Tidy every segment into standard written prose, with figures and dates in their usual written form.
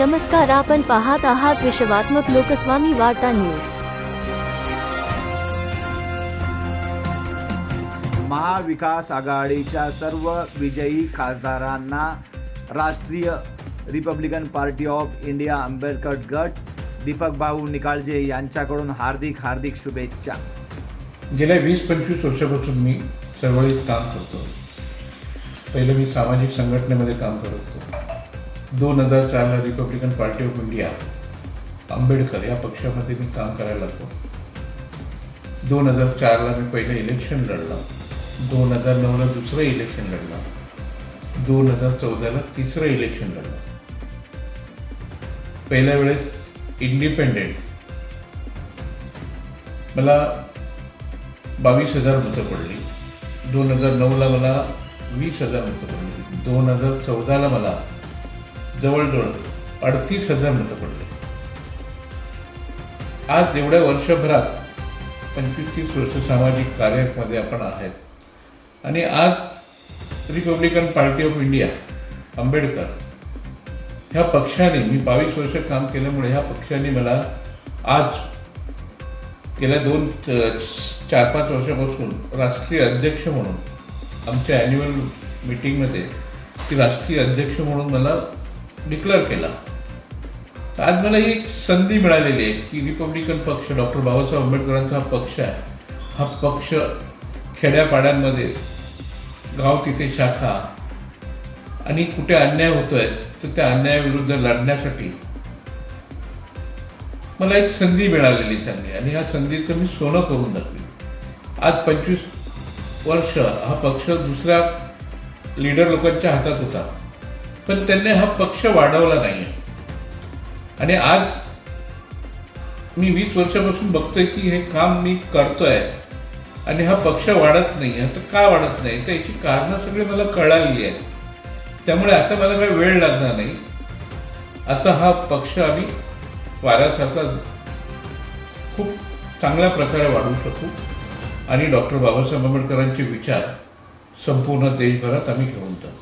नमस्कार, आपण पाहत आहात विश्वात्मक लोकस्वामी वार्ता न्यूज। महाविकास आघाडीच्या सर्व विजयी खासदारांना राष्ट्रीय Republican party of India Ambedkar गट दीपक भाऊ निकाळजे यांच्याकडून हार्दिक शुभेच्छा। गेल्या 20-25 वर्षापासून मी चळवळीत काम करतो। पहिलं मी सामाजिक संघटनेमध्ये काम करत होतो। 2004ला Republican party of India Ambedkar या पक्षामध्ये मी काम करायला लागलो। 2004ला मी पहिलं इलेक्शन लढलं, 2009ला दुसरं इलेक्शन लढलं, 2014ला तिसरं इलेक्शन लढलं। पहिल्या वेळेस इंडिपेंडेंट मला 22,000 मतं पडली, 2009ला मला 20,000 मतं पडली, 2014ला मला जवळजवळ 38,000 मतं पडली। आज एवढ्या वर्षभरात 25-30 वर्ष सामाजिक कार्यामध्ये आपण आहेत आणि आज Republican party of India Ambedkar ह्या पक्षाने मी 22 वर्ष काम केल्यामुळे ह्या पक्षाने मला आज गेल्या 4-5 वर्षापासून राष्ट्रीय अध्यक्ष म्हणून आमच्या ॲन्युअल मीटिंगमध्ये ती राष्ट्रीय अध्यक्ष म्हणून मला डिक्लेअर केला। तर आज मला एक संधी मिळालेली आहे की रिपब्लिकन पक्ष, डॉक्टर बाबासाहेब आंबेडकरांचा हा पक्ष आहे, हा पक्ष खेड्यापाड्यांमध्ये, गाव तिथे शाखा, आणि कुठे अन्याय होतोय तर त्या अन्यायाविरुद्ध लढण्यासाठी मला एक संधी मिळालेली चांगली, आणि ह्या संधीचं मी सोनं करून दाखवली। आज 25 वर्ष हा पक्ष दुसऱ्या लीडर लोकांच्या हातात होता, पण त्यांनी हा पक्ष वाढवला नाही। आणि आज मी 20 वर्षापासून बघतोय की हे काम मी करतोय आणि हा पक्ष वाढत नाही। आता का वाढत नाही तर याची कारणं सगळी मला कळालेली आहेत। त्यामुळे आता मला काही वेळ लागणार नाही, आता हा पक्ष आम्ही वाऱ्यासारखा खूप चांगल्या प्रकारे वाढवू शकू आणि डॉक्टर बाबासाहेब आंबेडकरांचे विचार संपूर्ण देशभरात आम्ही घेऊन जाऊ।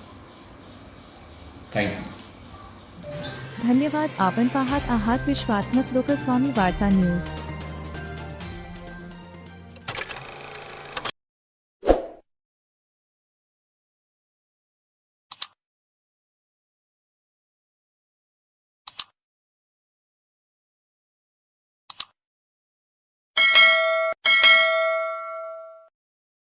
थँक्यू। धन्यवाद। आपण पाहत आहात विश्वात्मक लोकस्वामी वार्ता न्यूज।